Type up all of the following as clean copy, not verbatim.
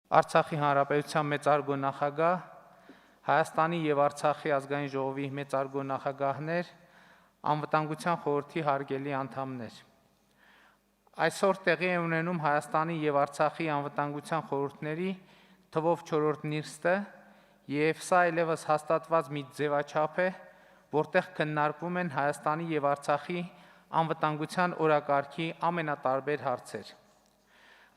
Արցախի Հանրապետության մեծարգո նախագահ, Հայաստանի եւ Արցախի ազգային ժողովի մեծարգո նախագահներ, Անվտանգության խորհրդի հարգելի անդամներ։ Այսօր տեղի է ունենում Հայաստանի եւ Արցախի անվտանգության խորհուրդների թվով 4-րդ նիստը եւ սա այլևս հաստատված մի ձևաչափ է, որտեղ քննարկվում են Հայաստանի եւ Արցախի անվտանգության օրակարգի ամենատարբեր հարցեր։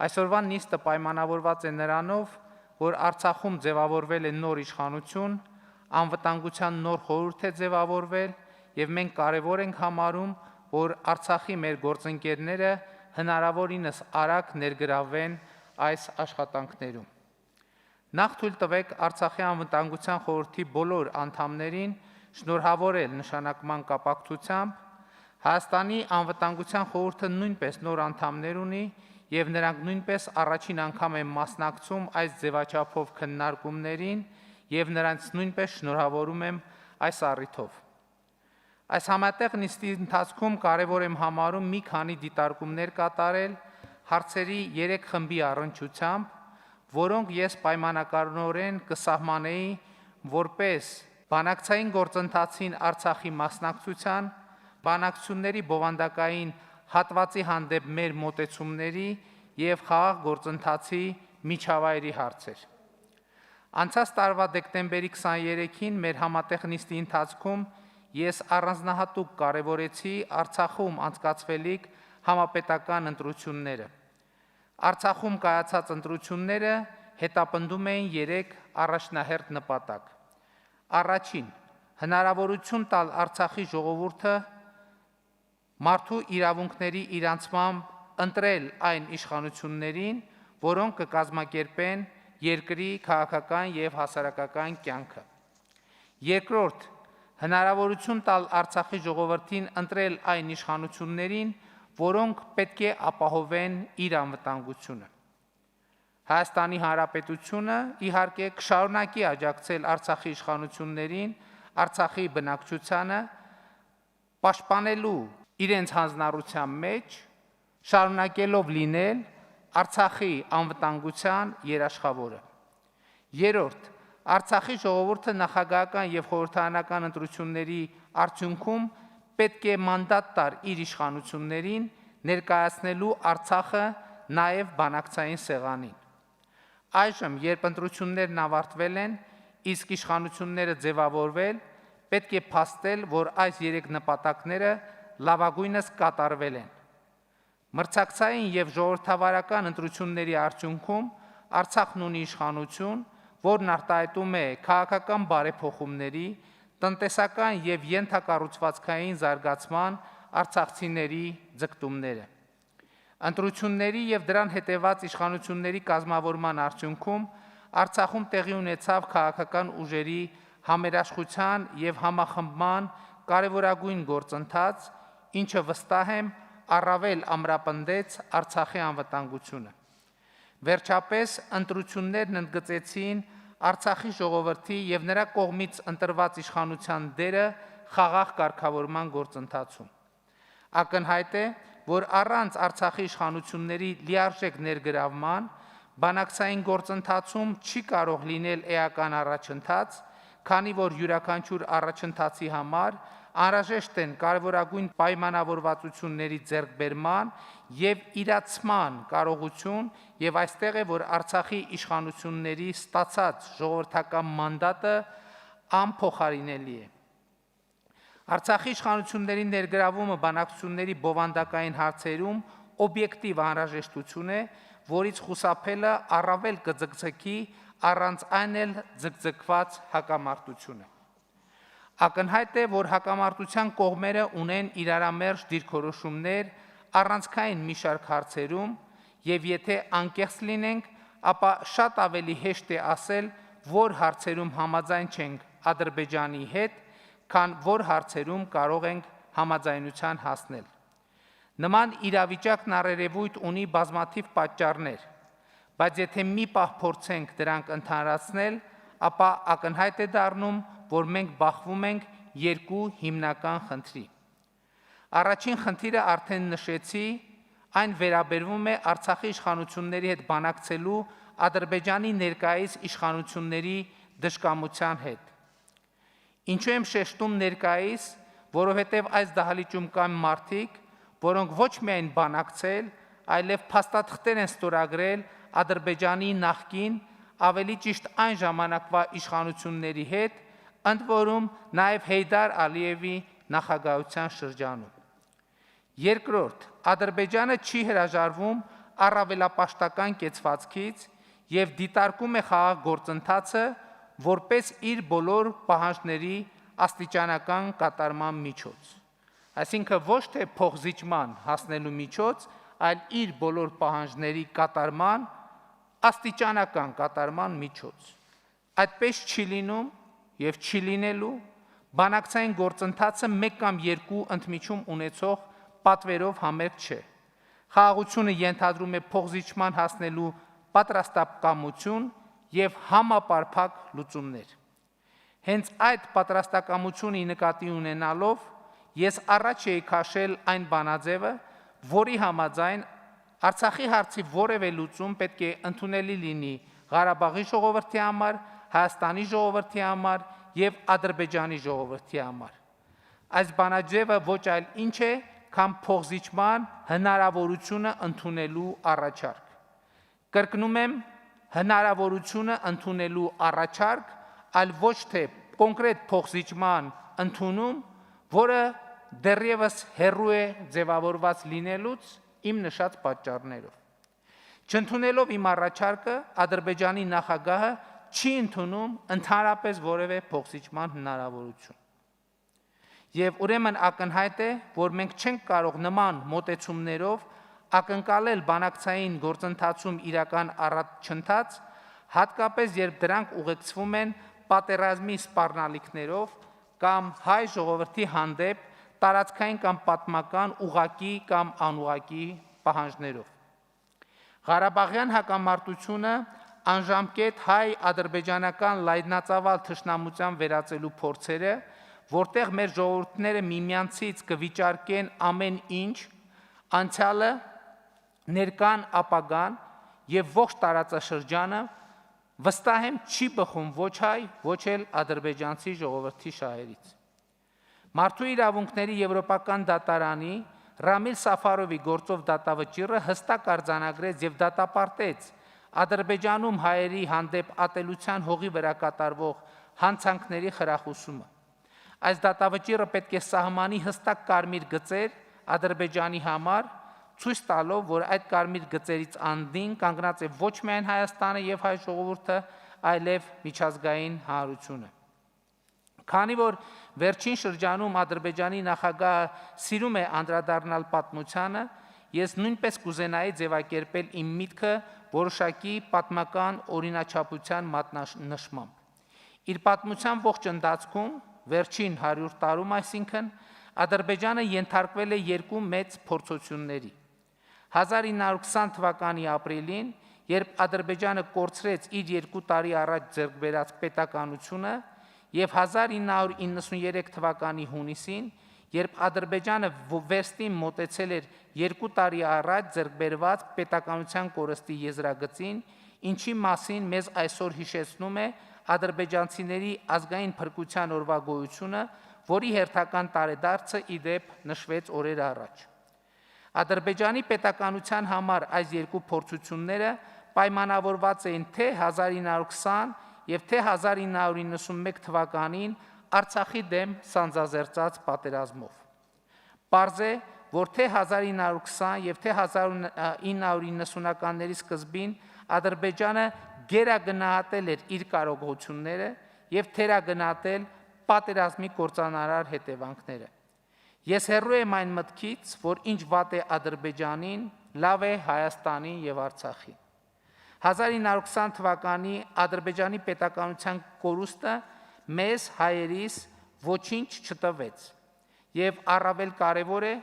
Այսօրվա նիստը պայմանավորված է նրանով, որ Արցախում ձևավորվել է նոր իշխանություն, անվտանգության նոր խորհուրդ է ձևավորվել եւ մենք կարեւոր ենք համարում, որ Արցախի մեր գործընկերները հնարավորինս արագ ներգրավվեն այս աշխատանքներում։ Նախ թույլ տվեք Արցախի անվտանգության խորհրդի բոլոր անդամներին շնորհավորել նշանակման կապակցությամբ, Հայաստանի անվտանգության խորհուրդը նույնպես նոր անդամներ ունի եւ նրանք նույնպես առաջին անգամ են մասնակցում այս ձևաչափով քննարկումներին եւ նրանց նույնպես շնորհավորում եմ այս առիթով։ Այս համատեղ նիստի ընթացքում կարևոր եմ համարում մի քանի դիտարկումներ կատարել հարցերի 3 խմբի առնչությամբ, որոնք ես պայմանականորեն կսահմանեի որպես բանակցային գործընթացին Արցախի մասնակցության, բանակցությունների բովանդակային հատվածի հանդեպ մեր մոտեցումների եւ խաղաղ գործընթացի միջավայրի հարցեր։ Անցած տարվա դեկտեմբերի 23-ին մեր համատեղ նիստի ընթացքում ես առանձնահատուկ կարևորեցի Արցախում անցկացվելիք համապետական ընտրությունները։ Արցախում կայացած ընտրությունները հետապնդում էին 3 առաջնահերթ նպատակ։ Առաջին, հնարավորություն տալ Արցախի ժողովուրդը մարդու իրավունքների իրանցմամբ ընտրել այն իշխանություններին, որոնք կկազմակերպեն երկրի քաղաքական եւ հասարակական կյանքը։ Երկրորդ, հնարավորություն տալ Արցախի ժողովրդին ընտրել այն իշխանություններին, որոնք պետք է ապահովեն իր անվտանգությունը։ Հայաստանի Հանրապետությունը իհարկե կշարունակի աջակցել Արցախի իշխանություններին, Արցախի բնակչությանը պաշտպանելու իրենց հանձնառության մեջ, շարունակելով լինել Արցախի անվտանգության երաշխավորը։ Երրորդ, Արցախի ժողովուրդը նախագահական եւ խորհրդարանական ընտրությունների արդյունքում պետք է մանդատ տար իր իշխանություններին ներկայացնելու Արցախը նաեւ բանակցային սեղանին։ Այժմ, երբ ընտրություններն ավարտվել են, իսկ իշխանությունները ձևավորվել, պետք է փաստել, որ այս 3 նպատակները լավագույնս կատարվել են։ Մրցակցային եւ ժողովրդավարական ընտրությունների արդյունքում Արցախն ունի իշխանություն, որն արտահայտում է քաղաքական բարեփոխումների, տնտեսական եւ յենթակառուցվածքային զարգացման արցախցիների ձգտումները։ Ընտրությունների եւ դրան հետեւած իշխանությունների կազմավորման արդյունքում Արցախում տեղի ունեցավ քաղաքական ուժերի համերաշխության եւ համախմբման կարևորագույն գործընթաց, ինչը վստահ եմ առավել ամրապնդեց Արցախի անվտանգությունը։ Վերջապես ընտրություններն ընդգծեցին Արցախի ժողովրդի եւ նրա կողմից ընտրված իշխանության դերը խաղաղ կարգավորման գործընթացում։ Ակնհայտ է, որ առանց Արցախի իշխանությունների լիարժեք ներգրավման բանակցային գործընթացում չի կարող լինել էական առաջընթաց, քանի որ յուրաքանչյուր առաջընթացի համար անհրաժեշտ են կարևորագույն պայմանավորվածությունների ձեռքբերման եւ իրացման կարողություն եւ այստեղ է, որ Արցախի իշխանությունների ստացած ժողովրդական մանդատը անփոխարինելի է։ Արցախի իշխանությունների ներգրավումը բանակցությունների բովանդակային հարցերում օբյեկտիվ անհրաժեշտություն է, որից խուսափելը առավել կձգձգի առանց այն էլ ձգձգված հակամարտությունը։ Ակնհայտ է, որ հակամարտության կողմերը ունեն իրարամերժ դիրքորոշումներ առանցքային մի շարք հարցերում եւ եթե անկեղծ լինենք, ապա շատ ավելի հեշտ է ասել, որ հարցերում համաձայն չենք Ադրբեջանի հետ, քան որ հարցերում կարող ենք համաձայնության հասնել։ Նման իրավիճակն առերևույթ ունի բազմաթիվ պատճառներ, բայց եթե մի պահ փորձենք դրանք ընդհանրացնել, ապա ակնհայտ է դառնում, որ մենք բախվում ենք 2 հիմնական խնդրի։ Առաջին խնդիրը արդեն նշեցի, այն վերաբերվում է Արցախի իշխանությունների հետ բանակցելու Ադրբեջանի ներկայիս իշխանությունների դժկամության հետ։ Ինչու եմ շեշտում ներկայիս, որովհետև այս դահլիճում կան մարդիկ, որոնք ոչ միայն բանակցել, այլև փաստաթղթեր են ստորագրել Ադրբեջանի նախկին, ավելի ճիշտ այն ժամանակվա իշխանությունների հետ, ընդ որում նաև Հեյդար Ալիևի նախագահության շրջանում։ Երկրորդ, Ադրբեջանը չի հրաժարվում առավելապաշտական կեցվածքից և դիտարկում է խաղաղ գործընթացը որպես իր բոլոր պահանջների աստիճանական կատարման միջոց։ Այսինքն ոչ թե փոխզիջման հասնելու միջոց, այլ իր բոլոր պահանջների կատարման աստիճանական կատարման միջոց։ Այդպես չի լինում և չի լինելու, բանակցային գործընթացը մեկ կամ երկու ընդմիջում ունեցող պատվերով համերգ չէ։ Խաղաղությունը ենթադրում է փոխզիջման հասնելու պատրաստակամություն և համապարփակ լուծումներ։ Հենց այդ պատրաստակամությունը նկատի ունենալով, ես առաջ էի քաշել այն բանաձևը, որի համաձայն Արցախի հարցի որևէ լուծում պետք է ընդունելի լինի Ղարաբաղի ժողովրդի համար, Հայաստանի ժողովրդի համար և Ադրբեջանի ժողովրդի համար։ Այս բանաձևը ոչ այլ ինչ է, քան փոխզիջման հնարավորությունը ընդունելու առաջարկ։ Կրկնում եմ, հնարավորությունը ընդունելու առաջարկ, այլ ոչ թե կոնկրետ փոխզիջման ընդունում, որը դեռևս հեռու է ձևավորված լինելուց իմ նշած պատճառներով։ Չընդունելով իմ առաջարկը, Ադրբեջանի նախագահը չի ընդունում ընդհանրապես որևէ փոխզիջման հնարավորություն։ Եվ ուրեմն ակնհայտ է, որ մենք չենք կարող նման մոտեցումներով ակնկալել բանակցային գործընթացում իրական առաջընթաց, հատկապես երբ դրանք ուղեկցվում են պատերազմի սպառնալիքներով կամ հայ ժողովրդի հանդեպ տարածքային կամ պատմական ուղղակի կամ անուղղակի պահանջներով։ Ղարաբաղյան հակամարտությունը անժամկետ հայ-ադրբեջանական լայնածավալ թշնամության վերածելու փորձերը, որտեղ մեր ժողովուրդները միմյանցից կվիճարկեն ամեն ինչ, անցյալը, ներկան, ապագան և ողջ տարածաշրջանը, վստահ եմ չի բխում ոչ հայ, ոչ էլ ադրբեջանցի ժողովրդի շահերից։ Մարդու իրավունքների եվրոպական դատարանի Ռամիլ Սաֆարովի գործով դատավճիռը հստակ արձանագրեց և դատապարտեց Ադրբեջանում հայերի հանդեպ ատելության հողի վրա կատարվող հանցանքների խրախուսումը։ Այս դատավճիռը պետք է սահմանի հստակ կարմիր գծեր Ադրբեջանի համար, ցույց տալով, որ այդ կարմիր գծերից անդին կանգնած է ոչ միայն Հայաստանը և հայ ժողովուրդը, այլև միջազգային հանրությունը։ Քանի որ վերջին շրջանում Ադրբեջանի նախագահը սիրում է անդրադառնալ պատմությանը, ես նույնպես կուզենայի ձևակերպել իմ միտքը որոշակի պատմական օրինաչափության մատնանշմամբ։ Իր պատմության ողջ ընթացքում, վերջին 100 տարում այսինքն, Ադրբեջանը ենթարկվել է երկու մեծ փորձությունների։ 1920 թվականի ապրիլին, երբ Ադրբեջանը կորցրեց իր 2 տարի առաջ ձեռք բերած պետականությունը, և 1993 թվականի հունիսին, երբ Ադրբեջանը վերստին մոտեցել էր 2 տարի առաջ ձեռք բերված պետականության կորստի եզրագծին, ինչի մասին մեզ այսօր հիշեցնում է ադրբեջանցիների ազգային փրկության օրվա գոյությունը, որի հերթական տարեդարձը ի դեպ նշվեց օրեր առաջ։ Ադրբեջանի պետականության համար այս երկու փորձությունները պայմանավորված էին թե 1920 և թե 1991 թվականին Արցախի դեմ սանձազերծած պատերազմով։ Պարզ է, որ թե 1920 և թե 1990-ականների սկզբին Ադրբեջանը գերագնահատել էր իր կարողությունները և թերագնահատել պատերազմի կործանարար հետևանքները։ Ես հեռու եմ այն մտքից, որ ինչ վատ է Ադրբեջանին, լավ է Հայաստանին և Արցախին։ 1920 թվականի Ադրբեջանի պետականության կորուստը մեզ հայերիս ոչինչ չտվեց, և առավել կարևոր է,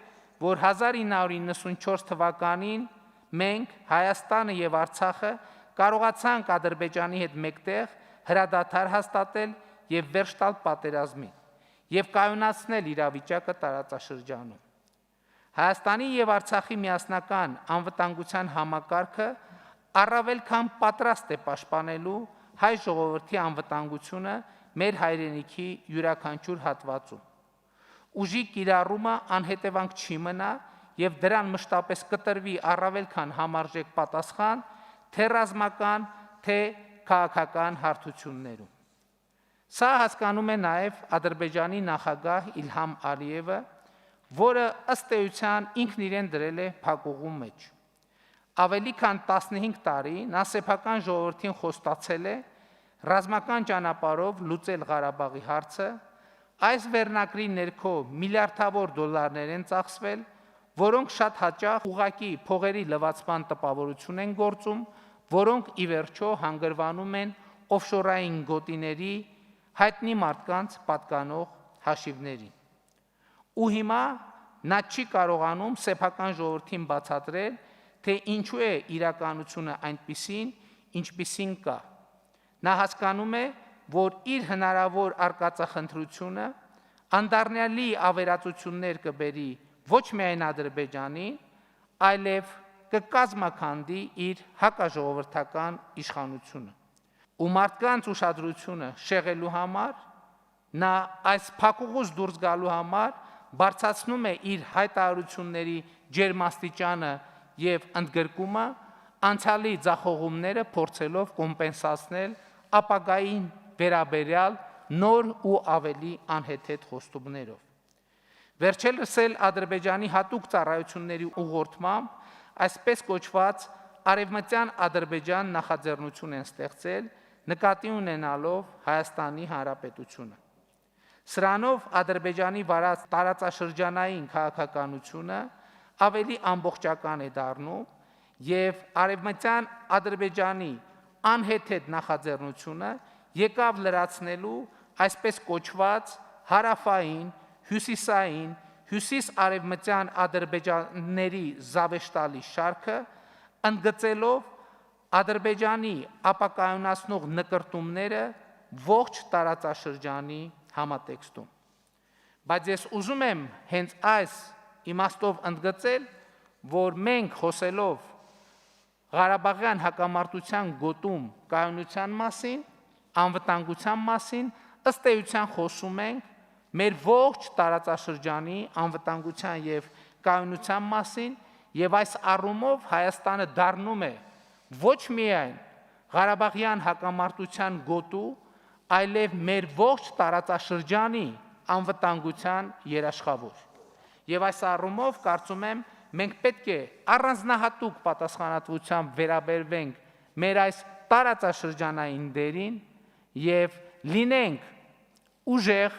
որ 1994 թվականին մենք, Հայաստանը և Արցախը, կարողացանք Ադրբեջանի հետ մեկտեղ հրադադար հաստատել և վերջ տալ պատերազմին և կայունացնել իրավիճակը տարածաշրջանում։ Հայաստանի և Արցախի միասնական անվտանգության համակարգը առավել քան պատրաստ է պաշտպանելու հայ ժողովրդի անվտանգությունը մեր հայրենիքի յուրաքանչյուր հատվածում։ Ուժի կիրառումը անհետևանք չի մնա եւ դրան մշտապես կտրվի առավել քան համարժեք պատասխան թե ռազմական, թե քաղաքական հարթություններում։ Սա հասկանում է նաեւ Ադրբեջանի նախագահ Իլհամ Ալիևը, որը ըստ էության ինքն իրեն դրել է փակուղու մեջ։ Ավելի քան 15 տարի նա սեփական ժողովրդին խոստացել է ռազմական ճանապարհով լուծել Ղարաբաղի հարցը, այս վերնակրի ներքո միլիարդավոր դոլարներ են ծախսվել, որոնք շատ հաճախ ուղղակի փողերի լվացման տպավորություն են գործում, որոնք ի վերջո հանգրվանում են օֆշորային գոտիների հայտնի մարդկանց պատկանող հաշիվներին։ Ու հիմա նա չի կարողանում սեփական ժողովրդին բացատրել, թե ինչու է իրականությունը այնպիսին, ինչպիսին կա։ Նա հասկանում է, որ իր հնարավոր արկածախնդրությունը անդառնալի ավերածություններ կբերի ոչ միայն Ադրբեջանին, այլև կկազմաքանդի իր հակաժողովրդական իշխանությունը։ Ու մարդկանց ուշադրությունը շեղելու համար նա այս փակուղուց դուրս գալու համար բարձրացնում է իր հայտարարությունների ջերմաստիճանը եւ ընդգրկումը անցյալի ձախողումները փորձելով կոմպենսացնել ապագային վերաբերյալ նոր ու ավելի անհեթեթ խոստումներով։ Վերջերս էլ Ադրբեջանի հատուկ ծառայությունների ուղղորդմամբ այսպես կոչված Արևմտյան Ադրբեջան նախաձեռնություն են ստեղծել, նկատի ունենալով Հայաստանի Հանրապետությունը։ Սրանով Ադրբեջանի վարած տարածաշրջանային քաղաքականությունը ավելի ամբողջական է դառնում եւ Արևմտյան Ադրբեջանի անհեթեթ նախաձեռնությունը եկավ լրացնելու այսպես կոչված հարավային, հյուսիսային, հյուսիս-արևմտյան ադրբեջանների զավեշտալի շարքը, ընդգծելով Ադրբեջանի ապակայունացնող նկրտումները ողջ տարածաշրջանի համատեքստում։ Բայց ես ուզում եմ հենց այս իմաստով ընդգծել, որ մենք խոսելով Ղարաբաղյան հակամարտության գոտում կայունության մասին, անվտանգության մասին, ըստ էության խոսում ենք մեր ողջ տարածաշրջանի անվտանգության եւ կայունության մասին, եւ այս առումով Հայաստանը դառնում է ոչ միայն Ղարաբաղյան հակամարտության գոտու, այլև մեր ողջ տարածաշրջանի անվտանգության երաշխավոր։ Եվ այս առումով կարծում եմ մենք պետք է առանձնահատուկ պատասխանատվությամբ վերաբերվենք մեր այս տարածաշրջանային դերին եւ լինենք ուժեղ,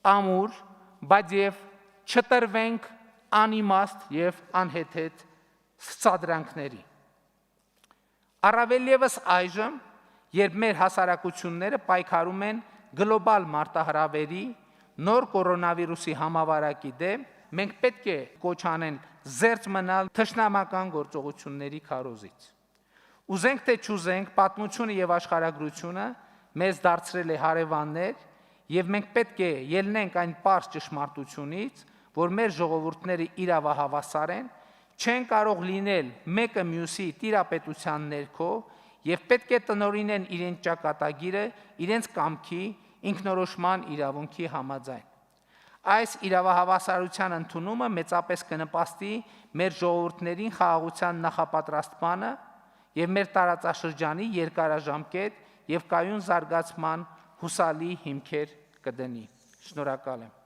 ամուր, բայց եւ չտրվենք անիմաստ եւ անհեթեթ սադրանքների։ Առավել եւս այժմ, երբ մեր հասարակությունները պայքարում են գլոբալ մարտահրավերի, նոր կորոնավիրուսի համավարակի դեմ, մենք պետք է կոչ անենք զերծ մնալ թշնամական գործողությունների քարոզից։ Ուզենք թե չուզենք, պատմությունը եւ աշխարհագրությունը մեզ դարձրել է հարևաններ, եւ մենք պետք է ելնենք այն պարզ ճշմարտությունից, որ մեր ժողովուրդները իրավահավասար են, չեն կարող լինել մեկը մյուսի տիրապետության ներքո եւ պետք է տնօրինեն իրենց ճակատագիրը իրենց կամքի ինքնորոշման իրավունքի համաձայն։ Այս իրավահավասարության ընդունումը մեծապես կնպաստի մեր ժողովուրդներին խաղաղության նախապատրաստմանը եւ մեր տարածաշրջանի երկարաժամկետ եւ կայուն զարգացման հուսալի հիմքեր կդնի։ Շնորհակալ եմ։